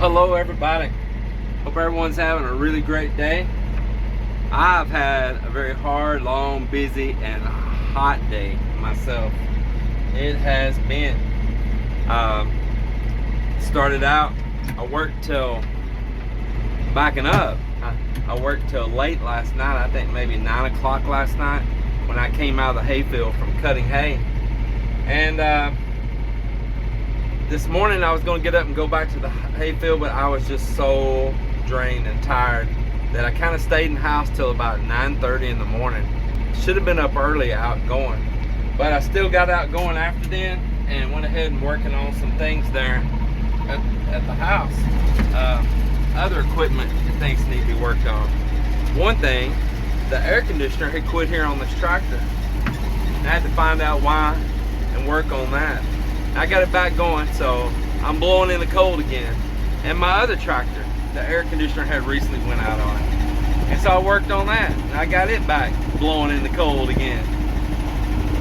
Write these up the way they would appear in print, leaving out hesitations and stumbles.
Hello everybody. Hope everyone's having a really great day. I've had a very hard, long, busy, and hot day myself. It has been. Started out, I worked till, backing up, I worked till late last night. I think maybe 9 o'clock last night when I came out of the hayfield from cutting hay. And this morning I was going to get up and go back to the hayfield, but I was just so drained and tired that I kind of stayed in the house till about 9:30 in the morning. Should have been up early out going, but I still got out going after then and went ahead and working on some things there at the house. Other equipment and things need to be worked on. One thing, the air conditioner had quit here on this tractor. I had to find out why and work on that. I got it back going, so I'm blowing in the cold again. And my other tractor, the air conditioner had recently went out on it. And so I worked on that, and I got it back blowing in the cold again.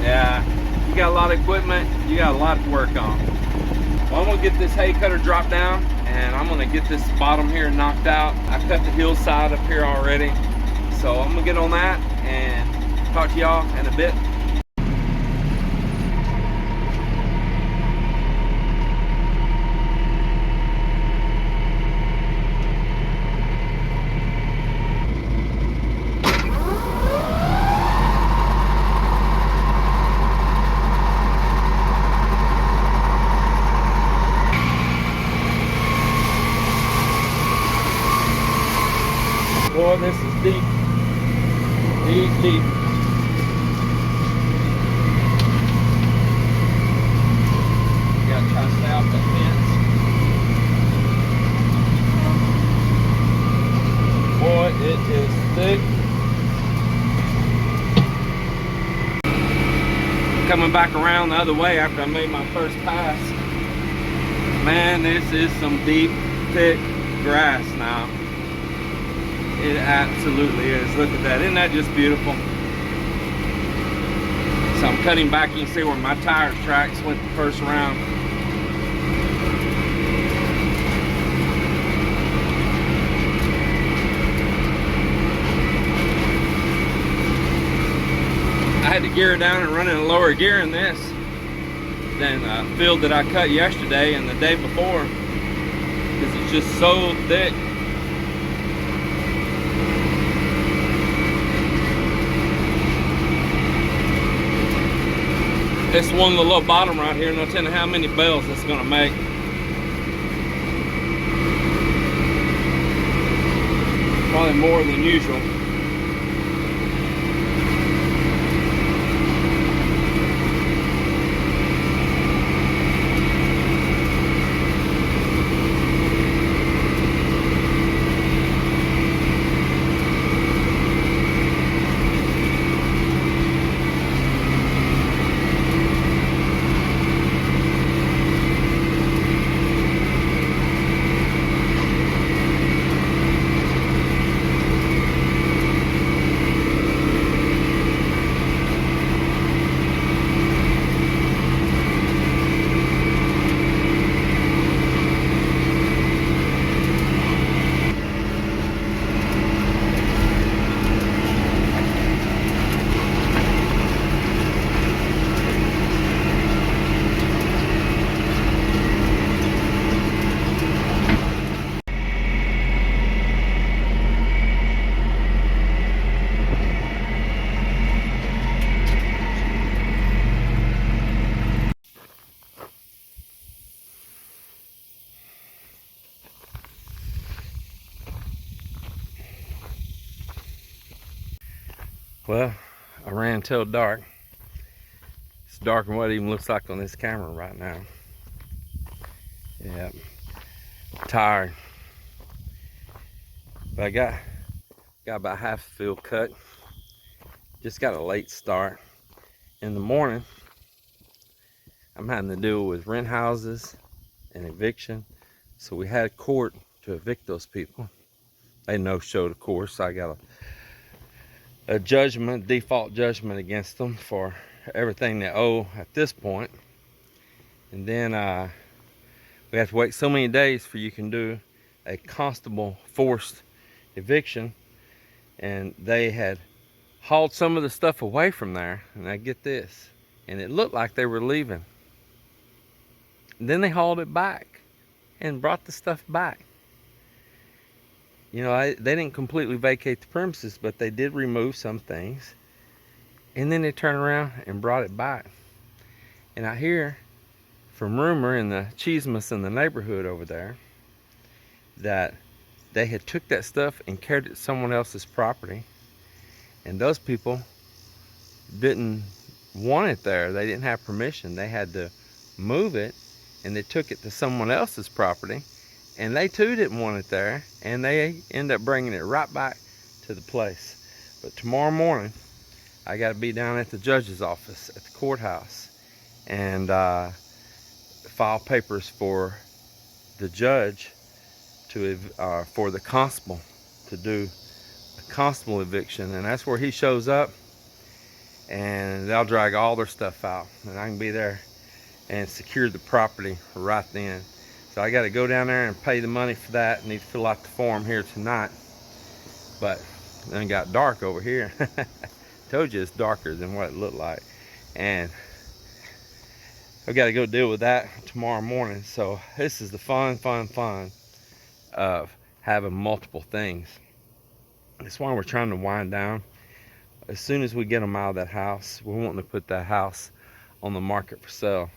Yeah, you got a lot of equipment, you got a lot to work on. Well, I'm gonna get this hay cutter dropped down, and I'm gonna get this bottom here knocked out. I cut the hillside up here already. So I'm gonna get on that and talk to y'all in a bit. Boy, this is deep. Deep, deep. Gotta try to stay off that fence. Boy, it is thick. Coming back around the other way after I made my first pass. Man, this is some deep, thick grass now. It absolutely is. Look at that. Isn't that just beautiful? So I'm cutting back. You can see where my tire tracks went the first round. I had to gear down and run in a lower gear in this than the field that I cut yesterday and the day before, because it's just so thick. This one little bottom right here, no telling how many bales it's gonna make. Probably more than usual. Well, I ran till dark. It's darker than what it even looks like on this camera right now. Yeah, tired. But I got about half the field cut. Just got a late start. In the morning, I'm having to deal with rent houses and eviction. So we had a court to evict those people. They no-showed, of course. I got a judgment, default judgment against them for everything they owe at this point. And then we have to wait so many days for you can do a constable forced eviction, and they had hauled some of the stuff away from there. And I get this, and it looked like they were leaving. And then they hauled it back and brought the stuff back. You know, they didn't completely vacate the premises, but they did remove some things. And then they turned around and brought it back. And I hear from rumor in the chismes in the neighborhood over there that they had took that stuff and carried it to someone else's property. And those people didn't want it there. They didn't have permission. They had to move it, and they took it to someone else's property. And they too didn't want it there, and they end up bringing it right back to the place. But tomorrow morning, I got to be down at the judge's office at the courthouse and file papers for the judge to for the constable to do a constable eviction, and that's where he shows up, and they'll drag all their stuff out, and I can be there and secure the property right then. So I got to go down there and pay the money for that. I need to fill out the form here tonight. But then it got dark over here. Told you it's darker than what it looked like. And I've got to go deal with that tomorrow morning. So this is the fun of having multiple things. That's why we're trying to wind down. As soon as we get them out of that house, we're wanting to put that house on the market for sale.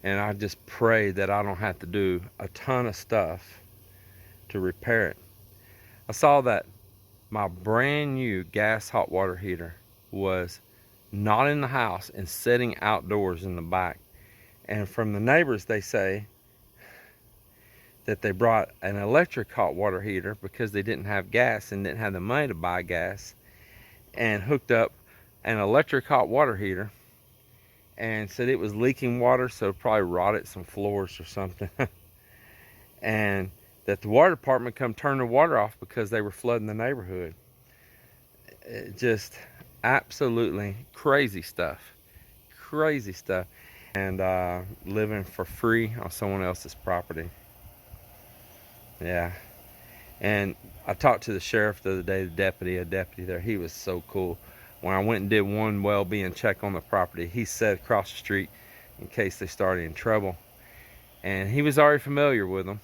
And I just pray that I don't have to do a ton of stuff to repair it. I saw that my brand new gas hot water heater was not in the house and sitting outdoors in the back. And from the neighbors, they say that they brought an electric hot water heater because they didn't have gas and didn't have the money to buy gas, and hooked up an electric hot water heater, and said it was leaking water, so it probably rotted some floors or something. And that the water department come turn the water off because they were flooding the neighborhood. It just absolutely crazy stuff. Crazy stuff. And living for free on someone else's property. Yeah. And I talked to the sheriff the other day, a deputy there. He was so cool. When I went and did one well-being check on the property, he sat across the street in case they started in trouble. And he was already familiar with them.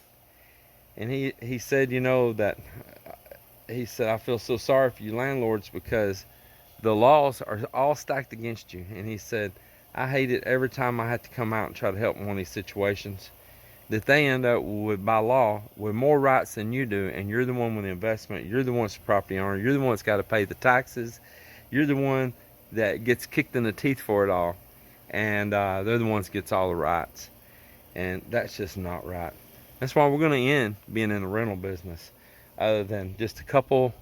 And he said, you know, that he said, I feel so sorry for you landlords because the laws are all stacked against you. And he said, I hate it every time I have to come out and try to help in one of these situations, that they end up with, by law, with more rights than you do. And you're the one with the investment. You're the one that's the property owner. You're the one that's got to pay the taxes. You're the one that gets kicked in the teeth for it all. And they're the ones that gets all the rights. And that's just not right. That's why we're going to end being in the rental business. Other than just a couple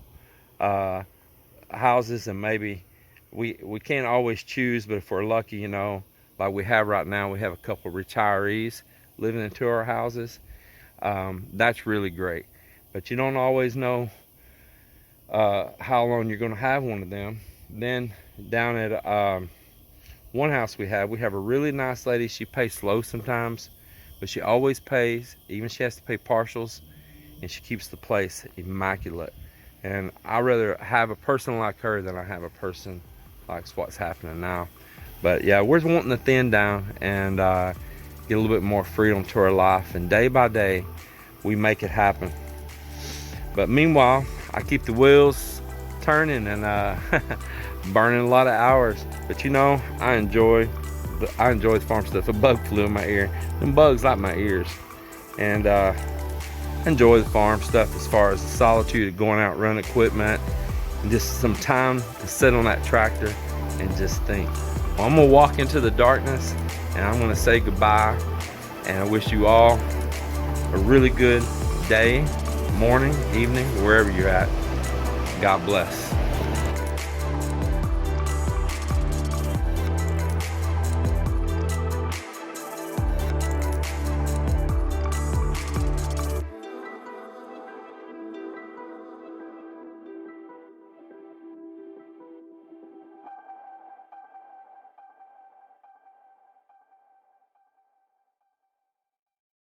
houses, and maybe we can't always choose, but if we're lucky, you know, like we have right now, we have a couple retirees living into our houses. That's really great. But you don't always know how long you're going to have one of them. Then down at one house we have a really nice lady. She pays slow sometimes, but she always pays, even she has to pay partials, and she keeps the place immaculate. And I'd rather have a person like her than I have a person like what's happening now. But yeah, we're wanting to thin down and get a little bit more freedom to our life, and day by day we make it happen. But meanwhile, I keep the wheels turning and burning a lot of hours. But you know, I enjoy the farm stuff. A bug flew in my ear. Them bugs like my ears. And enjoy the farm stuff as far as the solitude of going out, run equipment, and just some time to sit on that tractor and just think. Well, I'm gonna walk into the darkness and I'm gonna say goodbye, and I wish you all a really good day, morning, evening, wherever you're at. God bless.